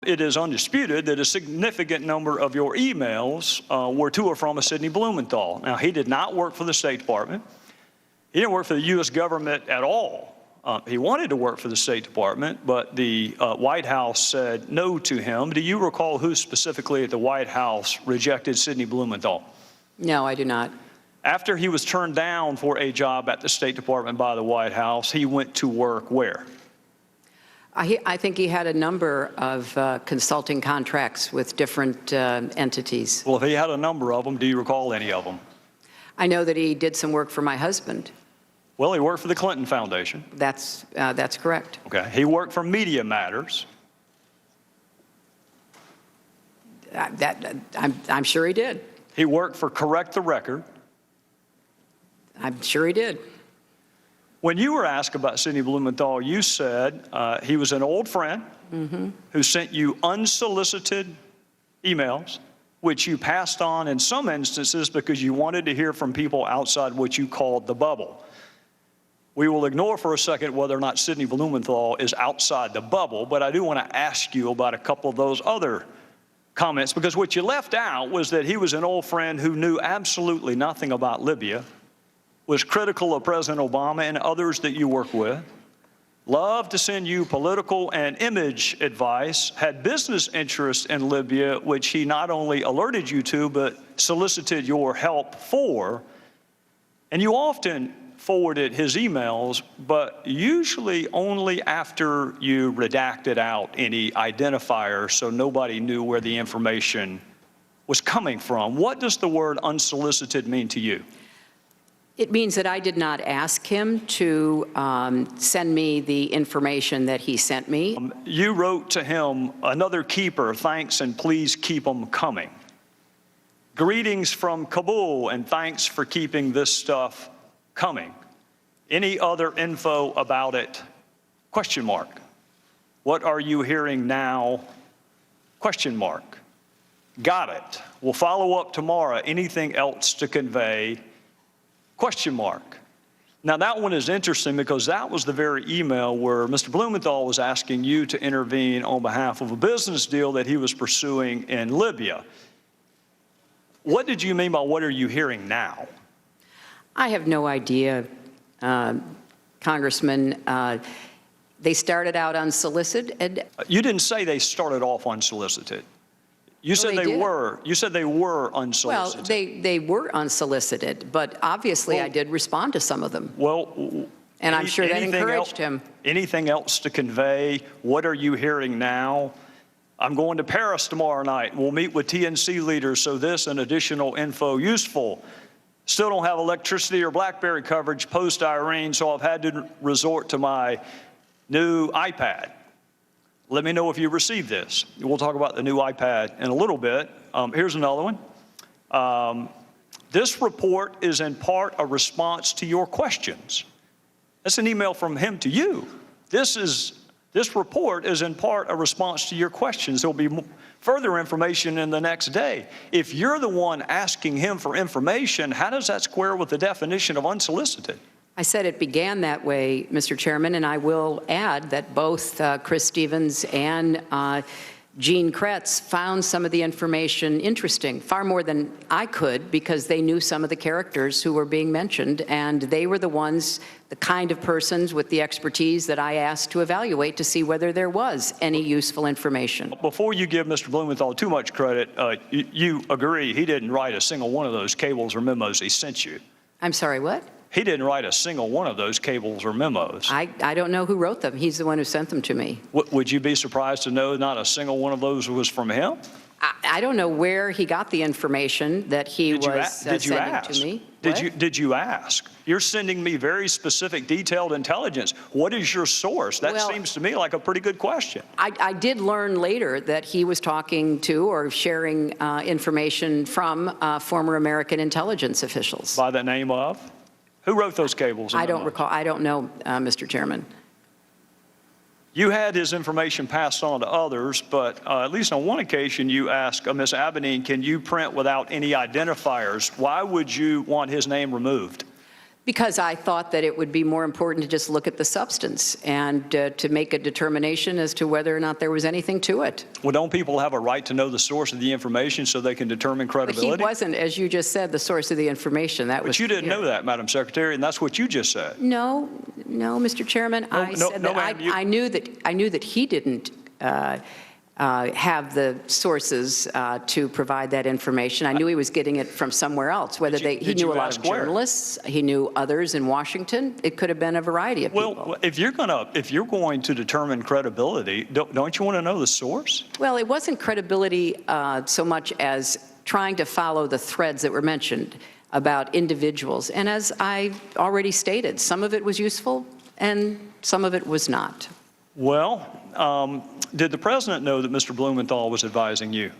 it is undisputed that a significant number of your emails were to or from a Sidney Blumenthal. Now, he did not work for the State Department. He didn't work for the U.S. government at all. He wanted to work for the State Department, but the White House said no to him. Do you recall who specifically at the White House rejected Sidney Blumenthal? No, I do not. After he was turned down for a job at the State Department by the White House, he went to work where? I think he had a number of consulting contracts with different entities. Well, if he had a number of them, do you recall any of them? I know that he did some work for my husband. Well, he worked for the Clinton Foundation. That's correct. Okay. He worked for Media Matters. I'm sure he did. He worked for Correct the Record. I'm sure he did. When you were asked about Sidney Blumenthal, you said he was an old friend who sent you unsolicited emails, which you passed on in some instances because you wanted to hear from people outside what you called the bubble. We will ignore for a second whether or not Sidney Blumenthal is outside the bubble, but I do want to ask you about a couple of those other comments, because what you left out was that he was an old friend who knew absolutely nothing about Libya, was critical of President Obama and others that you work with, loved to send you political and image advice, had business interests in Libya, which he not only alerted you to, but solicited your help for. And you often forwarded his emails, but usually only after you redacted out any identifiers so nobody knew where the information was coming from. What does the word unsolicited mean to you? It means that I did not ask him to send me the information that he sent me. You wrote to him, "Another keeper, thanks and please keep them coming. Greetings from Kabul and thanks for keeping this stuff coming. Any other info about it? Question mark. What are you hearing now? Question mark. Got it. We'll follow up tomorrow. Anything else to convey? Question mark." Now that one is interesting because that was the very email where Mr. Blumenthal was asking you to intervene on behalf of a business deal that he was pursuing in Libya. What did you mean by what are you hearing now? I have no idea, Congressman. They started out unsolicited. You didn't say they started off unsolicited. You said they were. You said they were unsolicited. Well, they were unsolicited, but obviously I did respond to some of them. Well, and I'm sure that encouraged him. Anything else to convey? What are you hearing now? I'm going to Paris tomorrow night. We'll meet with TNC leaders, so this and additional info useful. Still don't have electricity or BlackBerry coverage post-Irene, so I've had to resort to my new iPad. Let me know if you received this. We'll talk about the new iPad in a little bit. Here's another one. This report is in part a response to your questions. That's an email from him to you. This report is in part a response to your questions. There'll be further information in the next day. If you're the one asking him for information, how does that square with the definition of unsolicited? I said it began that way, Mr. Chairman, and I will add that both Chris Stevens and Gene Kretz found some of the information interesting, far more than I could, because they knew some of the characters who were being mentioned, and they were the ones, the kind of persons with the expertise that I asked to evaluate to see whether there was any useful information. Before you give Mr. Blumenthal too much credit, you agree he didn't write a single one of those cables or memos he sent you. I'm sorry, what? He didn't write a single one of those cables or memos. I don't know who wrote them. He's the one who sent them to me. Would you be surprised to know not a single one of those was from him? I don't know where he got the information that he was sending to me. Did you ask? You're sending me very specific, detailed intelligence. What is your source? That seems to me like a pretty good question. I did learn later that he was talking to or sharing information from former American intelligence officials. By the name of? Who wrote those cables? I don't recall. I don't know, Mr. Chairman. You had his information passed on to others, but at least on one occasion you asked Ms. Abedin, can you print without any identifiers? Why would you want his name removed? Because I thought that it would be more important to just look at the substance and to make a determination as to whether or not there was anything to it. Well, don't people have a right to know the source of the information so they can determine But credibility? he wasn't, as you just said, the source of the information. That was But you didn't clear. know that, Madam Secretary, and that's what you just said. No, Mr. Chairman. I said that ma'am, I knew that he didn't have the sources to provide that information. I knew he was getting it from somewhere else, whether he did knew you a lot ask of where? journalists, he knew others in Washington. It could have been a variety of people. Well, if you're going to determine credibility, don't you want to know the source? Well, it wasn't credibility so much as trying to follow the threads that were mentioned about individuals. And as I already stated, some of it was useful and some of it was not. Well, did the president know that Mr. Blumenthal was advising you?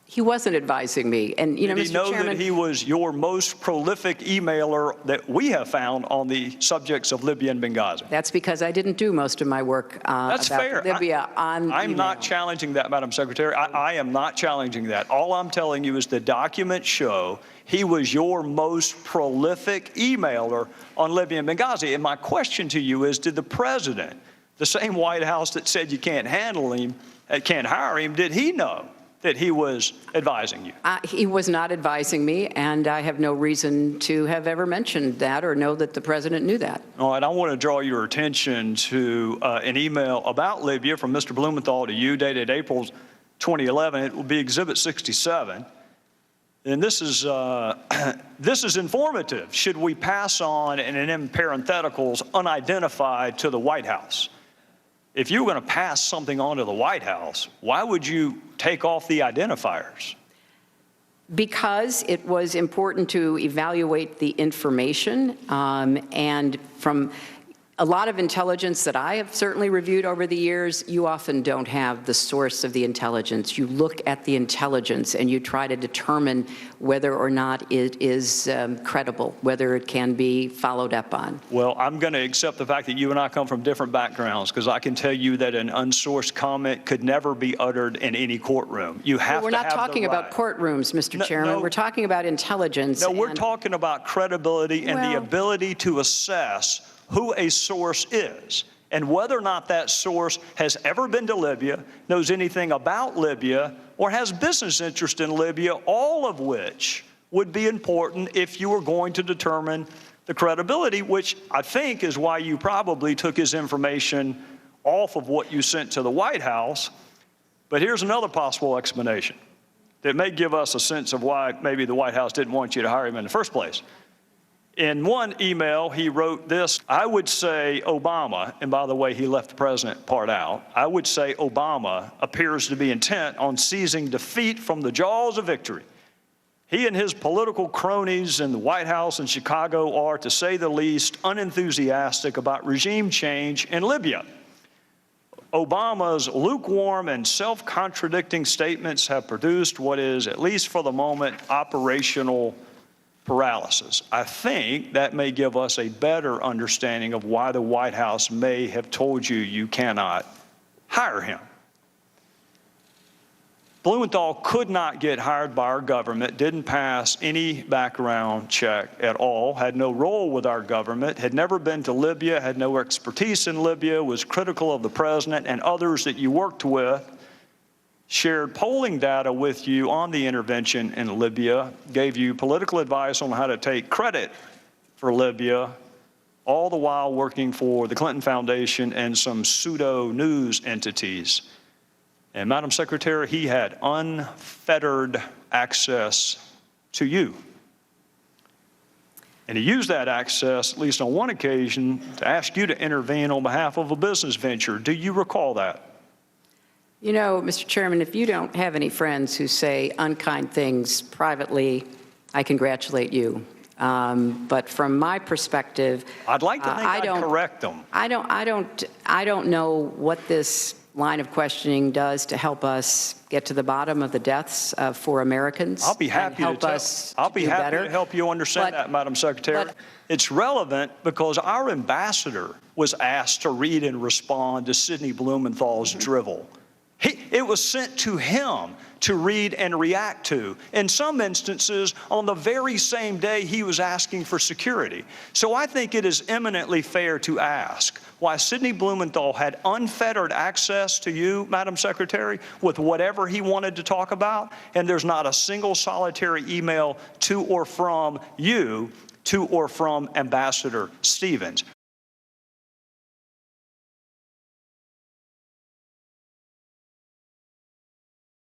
He wasn't advising me. And, you know, Did he Mr. know Chairman, that he was your most prolific emailer that we have found on the subjects of Libya and Benghazi? that's because I didn't do most of my work That's about fair. Libya on I'm email. not challenging that, Madam Secretary. I am not challenging that. All I'm telling you is the documents show he was your most prolific emailer on Libya and Benghazi. And my question to you is, did the president, the same White House that said you can't handle him, can't hire him, did he know that he was advising you? He was not advising me, and I have no reason to have ever mentioned that or know that the president knew that. All right, I want to draw your attention to an email about Libya from Mr. Blumenthal to you, dated April 2011. It will be Exhibit 67. And this is informative. Should we pass on, and in parentheticals, unidentified to the White House? If you were going to pass something on to the White House, why would you take off the identifiers? Because it was important to evaluate the information, and from a lot of intelligence that I have certainly reviewed over the years, you often don't have the source of the intelligence. You look at the intelligence and you try to determine whether or not it is credible, whether it can be followed up on. Well, I'm going to accept the fact that you and I come from different backgrounds, because I can tell you that an unsourced comment could never be uttered in any courtroom. You have We're to not have talking the about right. courtrooms, Mr. Chairman. no. We're talking about intelligence. No, we're and- talking about credibility and the Well- ability to assess who a source is and whether or not that source has ever been to Libya, knows anything about Libya, or has business interest in Libya, all of which would be important if you were going to determine the credibility, which I think is why you probably took his information off of what you sent to the White House. But here's another possible explanation that may give us a sense of why maybe the White House didn't want you to hire him in the first place. In one email, he wrote this: I would say Obama, and by the way, he left the president part out, I would say Obama appears to be intent on seizing defeat from the jaws of victory. He and his political cronies in the White House in Chicago are, to say the least, unenthusiastic about regime change in Libya. Obama's lukewarm and self-contradicting statements have produced what is, at least for the moment, operational paralysis. I think that may give us a better understanding of why the White House may have told you you cannot hire him. Blumenthal could not get hired by our government, didn't pass any background check at all, had no role with our government, had never been to Libya, had no expertise in Libya, was critical of the president and others that you worked with, shared polling data with you on the intervention in Libya, gave you political advice on how to take credit for Libya, all the while working for the Clinton Foundation and some pseudo-news entities. And Madam Secretary, he had unfettered access to you. And he used that access, at least on one occasion, to ask you to intervene on behalf of a business venture. Do you recall that? You know, Mr. Chairman, if you don't have any friends who say unkind things privately, I congratulate you. But from my perspective, I'd like to think I'd correct them. I don't know what this line of questioning does to help us get to the bottom of the deaths for Americans. I'll be happy and help to help you understand that, Madam Secretary. It's relevant because our ambassador was asked to read and respond to Sidney Blumenthal's drivel. It was sent to him to read and react to, in some instances on the very same day he was asking for security. So I think it is eminently fair to ask why Sidney Blumenthal had unfettered access to you, Madam Secretary, with whatever he wanted to talk about, and there's not a single solitary email to or from you to or from Ambassador Stevens.